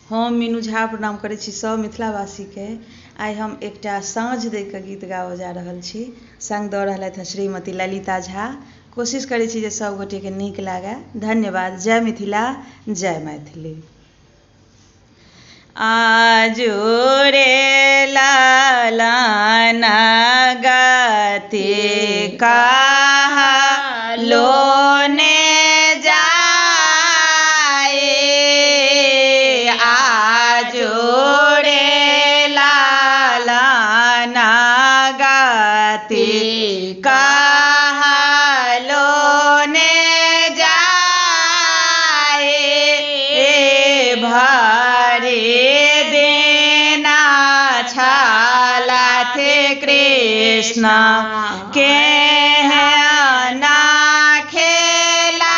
हम मीनू झा प्रणाम करै छी सब मिथिलावासीके। आइ हम एकटा साँझ दे कऽ गीत गाबऽ जा रहल छी। सङ्ग दऽ रहलथि हँ श्रीमती ललिता झा। कोशिश करै छी जे सब गोटेके नीक लागय। धन्यवाद। जय मिथिला, जय मैथिली। आजोरे लालना गति कहलोने कृष्ण के ना खेलाए